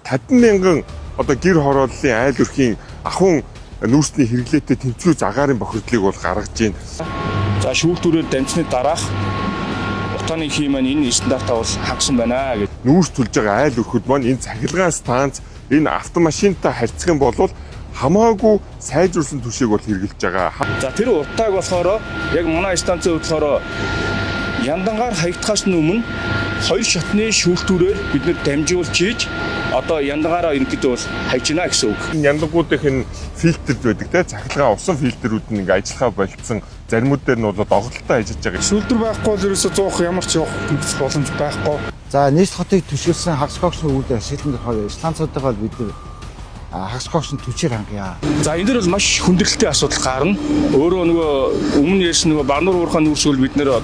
50 мянган одоо гэр хорооллын айл өрхийн ахуйн нүүрсний хэрэглээтэй тэнцвүүц агаарын бохирдлыг бол гаргаж байна. За шүүлтүүрээр дамжсны дараах утааны хий маань энэ стандартаа бол хангасан байна гэж. Нүүрс төлж байгаа айл өрхөд маань энэ цахилгаан станц энэ автомашинтай харьцах юм бол хамаагүй сайжруулсан түвшийг бол хэрэгжилж байгаа. За тэр утааг болохоор яг манай станцын болохоор яндангаар хаягдахаас өмнө хоёр шатны шүүлтүүрээр бид нэр дамжуулж хийж одоо яндагаараа ерөнхийдөө бол хайж гинэ гэсэн үг. Энэ яндагуудынх нь фильтрд байдаг те цахилгаан усан фильтрүүд нь ингээ ажиллахаа болцсон заримуд дээр нь бол доголдолтой ажиллаж байгаа. Шүүлтүр байхгүй бол ерөөсөө зуух ямар ч явах боломж байхгүй. За нийс хотыг түшгэлсэн хагас когшны үйл ашиглан станцуудаа бол бид хагас когшны түвшээр хангая. За энэ дэр бол маш хүндрэлтэй асуудал гарна. Өөрөө нөгөө өмнө ярьсан нөгөө Барнуур уурхайн нүүрсүүл бид нэр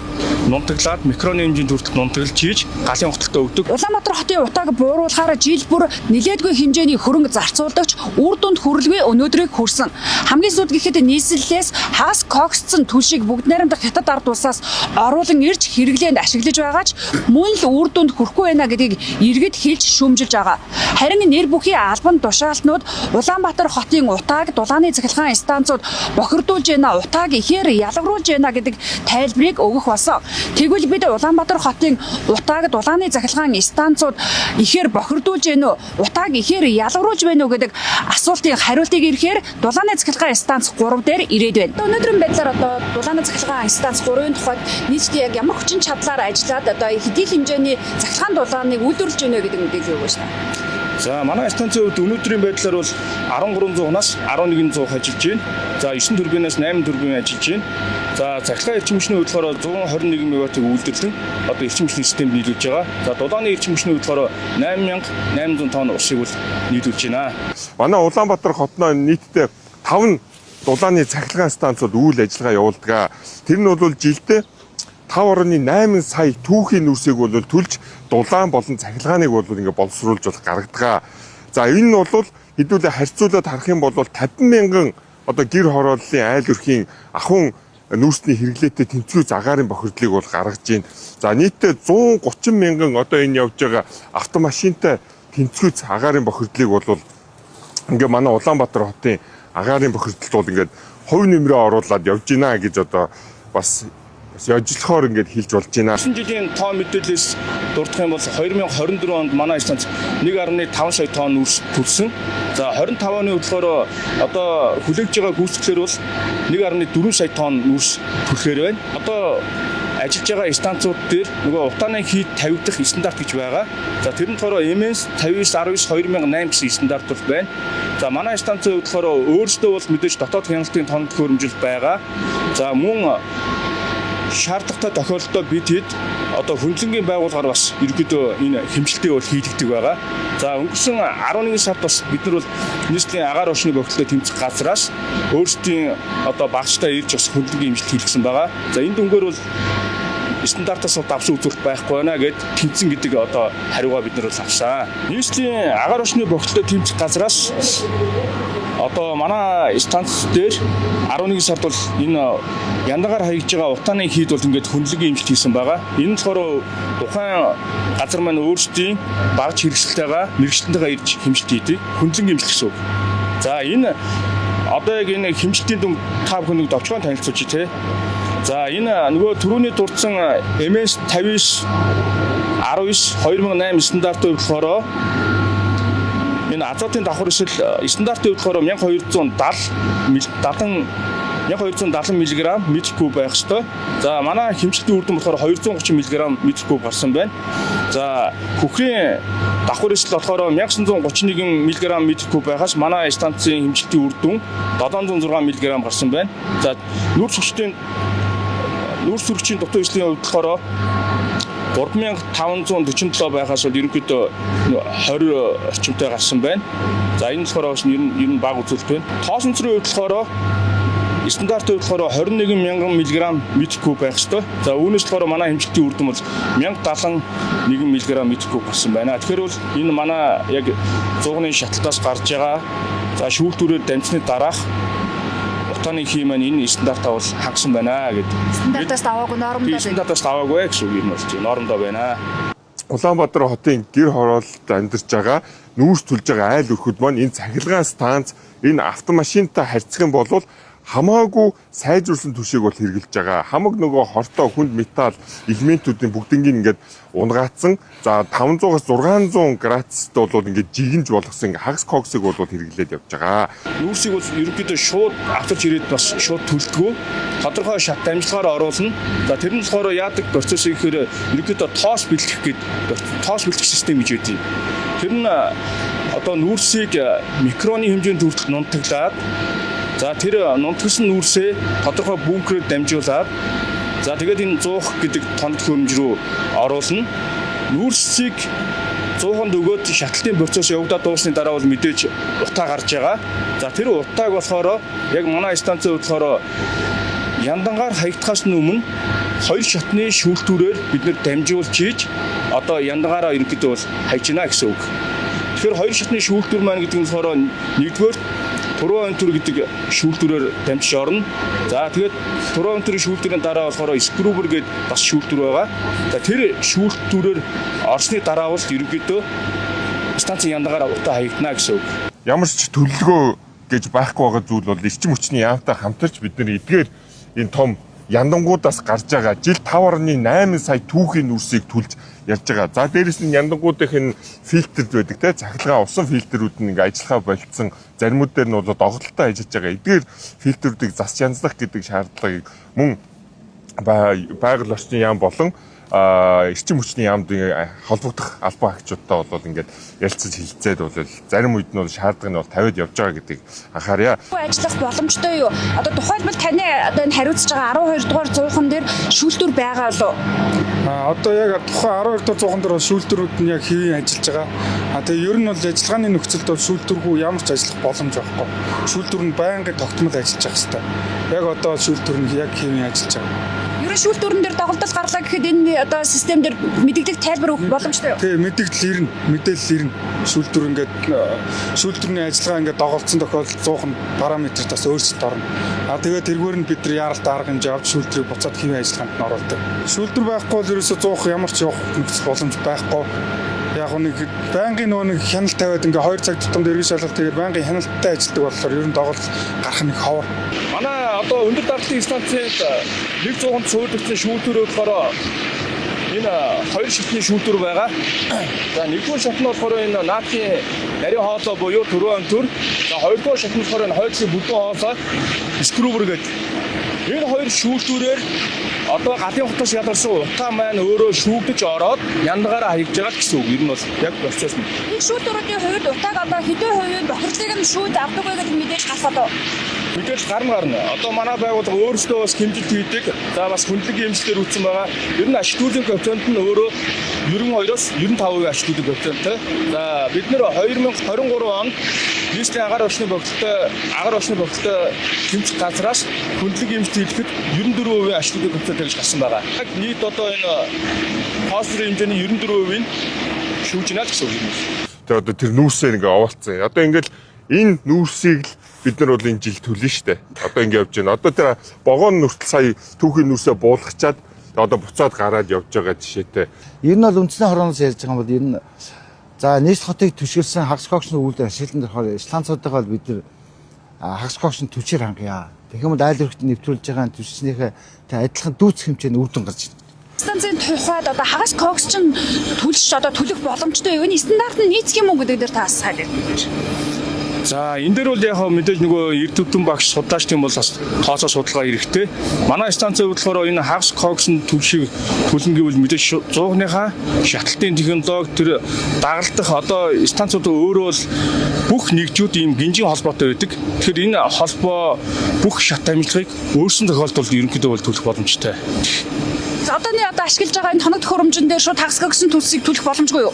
нунтаглаад микроны хэмжээнд хүртэл нунтаглаж хийж галын утгатай өгдөг. Улаанбаатар хотын утааг бууруулахаар жил бүр нэлээдгүй хэмжээний хөрөнгө зарцуулдагч үр дүнд хүрэлгүй өнөөдрийг хүрсэн. Хамгийн сүүлд гэхэд нийслэлээс хагас когсцсон түлшийг бүгд найрамдах хятад ард улсаас оруулан ирж хэрэглээнд ашиглаж байгаа ч мөн л үр дүнд хүрэхгүй байна гэдгийг иргэд хэлж шүүмжилж байгаа. Харин нэр бүхий албан тушаалтнууд Улаанбаатар хотын утааг дулааны цахилгаан станцууд бохирдуулж байна, утааг ихээр ялгаруулж байна гэдэг тайлбарыг өгөх болсон. Тэгвэл бид Улаанбаатар хотын утааг дулааны цахилгаан станцууд ихээр бохирдуулж байна уу, утааг ихээр ялгаруулж байна уу гэдэг асуултын хариултыг ирэхээр дулааны цахилгаан станц 3 дээр ирээд байна. Өнөөдрийн байдлаар одоо дулааны цахилгаан станц 3-ын тухайд нийтдээ яг ямар хүчин чадлаар ажиллаад одоо хэдий хэмжээний цахилгаан дулааныг үйлдвэрлэж байна гэдэг мэдээлэл өгөөч та. За манай станцын хувьд өнөөдрийн байдлаар бол 1300-аас 1100 ажиллаж байна. За 9 турбинаас 8 турбин ажиллаж байна. За цахилгаан эрчим хүчний хөдөлгөөр 121 мегаваттыг үйлдвэрлэн одоо эрчим хүчний системд нийлүүлж байгаа. За дулааны эрчим хүчний хөдөлгөөр 8800 тонн усыг бол нийлүүлж байна. Манай Улаанбаатар хотноо нийтдээ 5 дулааны цахилгаан станцууд үйл ажиллагаа явуулдаг. Тэр нь бол жилдээ 5.8 сая түүхийн нүүрсийг бол төлж дулаан болон цахилгааныг бол ингээ боловсруулж гаргадаг. За энэ нь бол хэдүүлээ харьцуулаад харах юм бол 50 мянган одоо гэр хорооллын айл өрхийн ахуйн нүүрсний хэрэглээтэй тэнцвүүц агаарын бохирдлыг бол гаргаж байна. За нийтдээ 130 мянган одоо энэ явж байгаа автомашинтай тэнцвүүц агаарын бохирдлыг бол ингээ манай Улаанбаатар хотын агаарын бохирдолд бол ингээд хувь нэмрээ оруулаад явж гинэ гэж одоо бас яжлахоор ингээд хэлж болж байна. 9 жилийн тоо мэдээлэлээс дурдах юм бол 2024 онд манай станц 1.5 сая тонн нүүрс төлсөн. За 25 оны хөдөлгөөр одоо хүлээгж байгаа гүйцэтгэлээр бол 1.4 сая тонн нүүрс төлөхөр байна. Одоо ажиллаж байгаа станцууд дээр нөгөө утааны хий тавигдах стандарт гэж байгаа. За тэр нь болохоор MS 5919-2008 гэсэн стандарт бол байна. За манай станцын хөдөлгөөр өөрсдөө бол мэдээж дотоод хяналтын тоног хөрөмжил байгаа. За мөн шаардлагатай тохиолдолд бид хэд одоо хөндлөнгийн байгууллагаар бас ерөнхийдөө энэ хэмжилтээ бол хийлэгдэг байгаа. За өнгөрсөн 11 сард бас бид нар бол нийслэлийн агаар орчны бохирдлыг тэмцэх газраас өөрсдийн одоо багштай ирж бас хөндлөнгийн хэмжилт хийлгэсэн байгаа. За энэ дүнгээр бол стандартаас давсан үзүүлэлт байхгүй байна гэд тэмцэн гэдэг одоо хариугаа бид нар бол авсан. Нийслэлийн агаар орчны бохирдлыг тэмцэх газраас одоо манай станц дээр 11 сард бол энэ яндагаар хаягж байгаа утааны хийд бол ингээд хөндлөгийн хэмжилт хийсэн байгаа. Энэ болохоор тухайн газар маань өөрсдийн багж хэрэгсэлтэйгээ мэрэгчлэнтэйгээ ирж хэмжилт хийдэг. Хөндлөгийн хэмжилт гэсэн үг. За энэ одоо яг энэ хэмжилтийн дүн та бүхэнд товчхон танилцуулж тий. За энэ нөгөө түрүүний дурдсан MS 5919-2008 стандартын болохоор энэ азотын давхар эсвэл стандартын хөдөлгөөр 1270 мг метр куб байх ёстой. За манай хэмжилтийн үр дүн болохоор 230 мг метр куб гарсан байна. За хөхрийн давхар эсвэл болохоор 1931 мг метр куб байхаас манай станцын хэмжилтийн үр дүн 706 мг гарсан байна. За нүүрс сүргчийн дутуу эслийн хувьд болохоор 3547 байхаас бол ерөнхийдөө 20 орчимтай гарсан байна. За энэ болохоор бас ер нь бага үзүүлэлт байна. Тоос өнцрийн хувьд болохоор стандартын хувьд болохоор 21,000 мг метр куб байх ёстой. За үүнээс болохоор манай хэмжилтийн үр дүн бол 1071 мг метр куб гарсан байна. Тэгэхээр бол энэ манай яг 100-ны шаталтаас гарч байгаа. За шүүлтүүрээр дамжсны дараах утааны хий маань энэ стандартаа бол хангасан байна гэдэг. Стандартаас даваагүй нормдоо байна. Стандартаас даваагүй гэсэн үг юм бол нормдоо байна. Улаанбаатар хотын гэр хороололд амьдарч байгаа нүүрс төлж байгаа айл өрхөд маань энэ цахилгаан станц энэ автомашинтай харьцах юм бол хамаагүй сайжруулсан түшийг бол хэрэгжилж байгаа. Хамаг нөгөө хортой хүнд металл элементүүдийн бүгднийг ингээд унгаацсан. За 500-аас 600 градусд бол ингээд жигэнж болгосон ингээд хагас коксыг бол хэрэглээд явж байгаа. Нүүрсийг бол ерөнхийдөө шууд авчирч ирээд бас шууд төлдгөө тодорхой шат дамжлагаар оруулна. За тэр нь болохоор яадаг процесс гэхээр ерөнхийдөө тоос бэлтгэх гэдэг тоос бэлтгэх систем гэж үүдий. Тэр нь одоо нүүрсийг микроны хэмжээнд хүртэл нунтаглаад за тэр нунтагсан нүүрсээ тодорхой бункерээр дамжуулаад за тэгээд энэ 100 гэдэг тонд хөрөмж рүү оруулна. Нүүрсийг 100-нд өгөөд шатлалтын процесс явагдаад дуусны дараа бол мэдээж утаа гарч байгаа. За тэр утааг болохоор яг манай станцын болохоор яндангаар хаягдахаас өмнө 2 шатны шүүлтүүрээр бид нэр дамжуулж хийж одоо яндагаараа ерөнхийдөө бол хайж гинэ гэсэн үг. Тэгэхээр 2 шатны шүүлтүүр маань гэдэг нь болохоор нэгдүгээр туруу өнтөр гэдэг шүүлтүүрээр дамжиж орно. За тэгээд туруу өнтөрийн шүүлтүүрийн дараа болохоор скрубер гэдэг бас шүүлтүүр байгаа. За тэр шүүлтүүрээр орсны дараа бол ерөнхийдөө станцын яндагаараа утаа хаягдана гэсэн үг. Ямар ч төлөлгөө гэж байхгүй байгаа зүйл бол эрчим хүчний яамтай хамтарч бид нар эдгээр энэ том яндангуудаас гарч байгаа жил 5.8 сая түүхийн нүрсийг түлж ярьж байгаа. За дээрэс нь яндангуудын фильтрд байдаг те цахилгаан усан фильтрүүд нь ингээ ажиллахаа болцсон заримуд дээр нь бол доголдолтой ажиллаж байгаа. Эдгээр фильтрүүдийг зас янзлах гэдэг шаардлагыг мөн байгаль орчны яам болон эрчим хүчний яамд холбогдох албан хаагчуудтай бол ингээд ярилцаж хилцээд бол зарим үед нь бол шаардлага нь бол тавиад явж байгаа гэдгийг анхаарья. Ажиллах боломжтой юу? Одоо тухайлбал таны одоо энэ хариуцж байгаа 12 дугаар зуухан дээр шүүлтүр байгаа лөө? Одоо яг тухайн 12 дугаар зуухан дээр шүүлтүрүүд нь яг хэвийн ажиллаж байгаа. Тэгээ ер нь бол ажиллагааны нөхцөлд бол шүүлтүргүй ямар ч ажиллах боломж байхгүй. Шүүлтүр нь байнгын тогтмол ажиллаж байгаа хэвээр. Яг одоо шүүлтүр нь яг хэвийн ажиллаж байгаа. Ерөн шүүлтүрэн дээр доголдол гарлаа гэхэд энэ одоо систем дээр мэдээлэл тайлбар өгөх боломжтой юу? Тэгээ мэдээлэл ирнэ. Шүүлтүрний ажиллагаа ингээд доголдсон тохиолдолд 100 параметр тас өөрчлөлт орно. Тэгээд тэргээр нь бид нар яаралт арга хэмжээ авч шүүлтүрийг буцаад хэвийн ажиллагаанд нь оруулдаг. Шүүлтүр байхгүй бол ерөөсөө 100 ямар ч явах нөхцөл боломж байхгүй. Яг нэг байнгын нэг хяналт тавиад ингээ 2 цаг тутамд эргэж шалгалт тэгээд байнгын хяналттай ажилладаг болохоор ер нь доголдол гарах нэг ховор. Манай одоо өндөр даралтын станцид 100-нд суулгасан шүүлтүүрүүд болохоор энэ 2 шатны шүүлтүүр байгаа. За нэгдүгээр шат нь болохоор энэ наадхийн нарийн хоолой буюу түрүү өнтөр. За хоёрдугаар шат нь болохоор энэ хойцны бүдүүн хоолой скрубер гэдэг. Энэ 2 шүүлтүүрээр одоо галын хотоос ядарсан утаа маань өөрөө шүүгдэж ороод яндагаараа хаягж байгаа гэсэн үг. Ер нь бол яг процесс нь. Энэ шүүлтүүрүүдийн хувьд утааг одоо хэдэн хувийн бохирдлыг нь шүүд авдаг вэ гэдэг мэдээж гарах одоо. Мэдээж гарна. Одоо манай байгууллага өөрсдөө бас хэмжилт хийдэг. За бас хүндлэг эмчилгээр үүссэн байгаа. Ер нь ашиглуулын коэффициент нь өөрөө 92-оос 95% ашиглуулын коэффициенттэй. За бид нэр 2023 онд нийслэлийн агаар орчны богдолтой тэмцэх газраас хүндлэг эмчилт хийхэд 94% ашиглуулын коэффициент гэж гарсан байгаа. Яг нийт одоо энэ фосфорын хэмжээний 94%-ийг шүүж гинэ гэсэн үг юм. Тэгээ одоо тэр нүүрсээр ингээ овоолцсон. Одоо ингээл энэ нүүрсийг л бид нар бол энэ жил төлнө штэ. Одоо ингэ явж байна. Одоо тэр богоон нүртэл сая түүхийн нүүрсээ буулгачаад одоо буцаад гараад явж байгаа жишээтэй. Ер нь бол үндэсний хорооноос ярьж байгаа юм бол ер нь за нийслэл хотыг түшгэлсэн хагас коксны үйлдэл ашиглан дөрхөөр станцуудаа бол бид нар хагас коксны түвшээр хангая. Тэгэх юм бол айл өргөд нэвтрүүлж байгаа түвшснийхээ адилхан дүүцэх хэмжээний үр дүн гарч ирнэ. Станцын тухайд одоо хагас кокс чинь төлж одоо төлөх боломжтой юу? Энэ стандарт нь нийцэх юм уу гэдэг дээр та сайн хэлж. За энэ дээр бол яг мэдээж нөгөө эрдэмтэн багш судлаач тийм бол бас тооцоо судалгаа хэрэгтэй. Манай станцын хөдөлгөөр энэ хагас коксны түлшийг төлнө гэвэл мэдээж 100-ныхаа шатлалтын технологи тэр дагалдах одоо станцууд өөрөө бол бүх нэгжүүд ийм гинжин холбоотой байдаг. Тэгэхээр энэ холбоо бүх шат амжилтыг өөрсөн тохиолдолд ерөнхийдөө бол төлөх боломжтой. Одооны ашиглаж байгаа энэ тоног хөрөмжн дээр шууд хагас коксны төлсийг төлөх боломжгүй юу?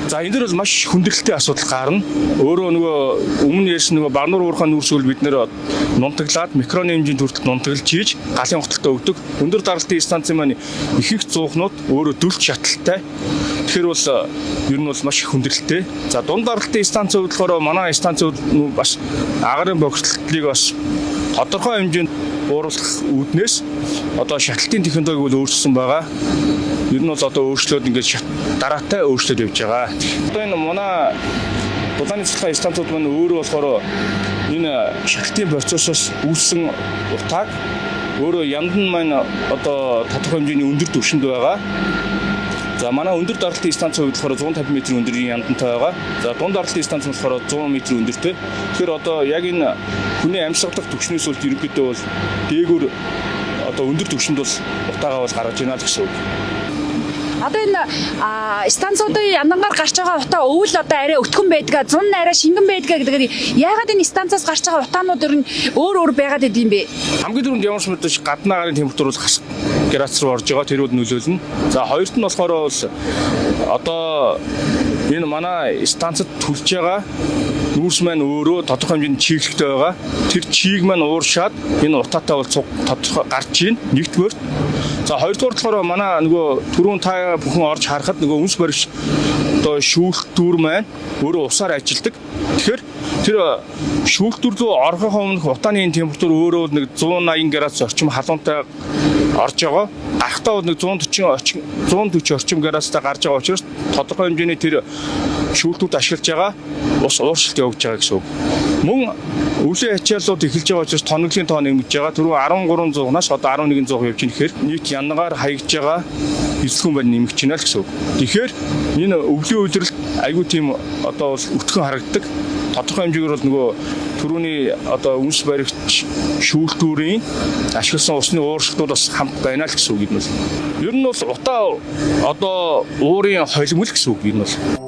За энэ дээр бол маш хүндрэлтэй асуудал гарна. Өөрөө нөгөө өмнө ярьсан нөгөө Барнуур уурхай нүүрсгөл бид нэр нунтаглаад микроны хэмжээнд хүртэл нунтаглаж хийж галын хотолтой өгдөг. Өндөр даралтын станцын маань ихэнх зуухнууд өөрөө дүлт шаталтай. Тэгэхээр бол ер нь бол маш хүндрэлтэй. За дунд даралтын станцын хувьд болохоор манай станцын бас агарын бохирдлыг бас тодорхой хэмжээнд ууруулах үүднээс одоо шаталтын технологиг бол өөрчилсөн байгаа. Ер нь бол одоо өөрчлөлт ингээд дараатай өөрчлөлт явж байгаа. Одоо энэ манай дулааны цэцлэгийн станцууд маань өөрөө болохоор энэ шаталтын процессоос үүссэн утааг өөрөө янд нь маань одоо тодорхой хэмжээний өндөр түвшинд байгаа. За манай өндөр даралтын станцын хувьд болохоор 150 м өндөрийн яндантай байгаа. За дунд даралтын станц нь болохоор 100 м өндөртэй. Тэгэхээр одоо яг энэ хүний амьсгалах түвшнээс бол ерөнхийдөө бол дээгүүр одоо өндөр түвшинд бол утаагаа бол гаргаж байна л гэсэн үг. Одоо энэ станцуудын яндангаар гарч байгаа утаа өвөл одоо арай өтгөн байдгаа, зун арай шингэн байдгаа гэдэг. Яагаад энэ станцаас гарч байгаа утаанууд ер нь өөр байгаад идэм бэ? Хамгийн түрүүнд ямар ч мэдээж гаднаа гарын температур бол хас градус руу орж байгаа. Тэр бол нөлөөлнө. За хоёрт нь болохоор бол одоо энэ манай станцад төлж байгаа нүүрс маань өөрөө тодорхой хэмжээний чиглэлтэй байгаа. Тэр чийг маань ууршаад энэ утаатай бол тодорхой гарч ийн нэгдүгээр. За хоёрдугаар болохоор манай нөгөө түрүүн та бүхэн орж харахад нөгөө үнс баригч одоо шүүлтүр маань өөрөө усаар ажилдаг. Тэгэхээр тэр шүүлтүр рүү орохын өмнөх утааны температур өөрөө нэг 180 градус орчим халуунтай орж байгаа. Гарахтаа бол нэг 140 орчим градустай гарч байгаа учраас тодорхой хэмжээний тэр шүүлтүрт ашиглаж байгаа ус ууршилт явж байгаа гэсэн үг. Мөн өвлийн ачааллууд эхэлж байгаа учраас тоноглын тоо нэмж байгаа. Түрүү 1300-аас одоо 1100 явж байна. Тэгэхээр нийт янгаар хаягж байгаа эзлэгэн байна нэмэгч байна л гэсэн үг. Тэгэхээр энэ өвлийн үйлрэлт айгүй тийм одоо бол өтгөн харагддаг. Тодорхой хэмжээгээр бол нөгөө түрүүний одоо үнс баригч шүүлтүүрийн ашигласан усны ууршилтууд бас хамт байна л гэсэн үг юм бол. Ер нь бол утаа одоо уурын холимол гэсэн үг юм бол.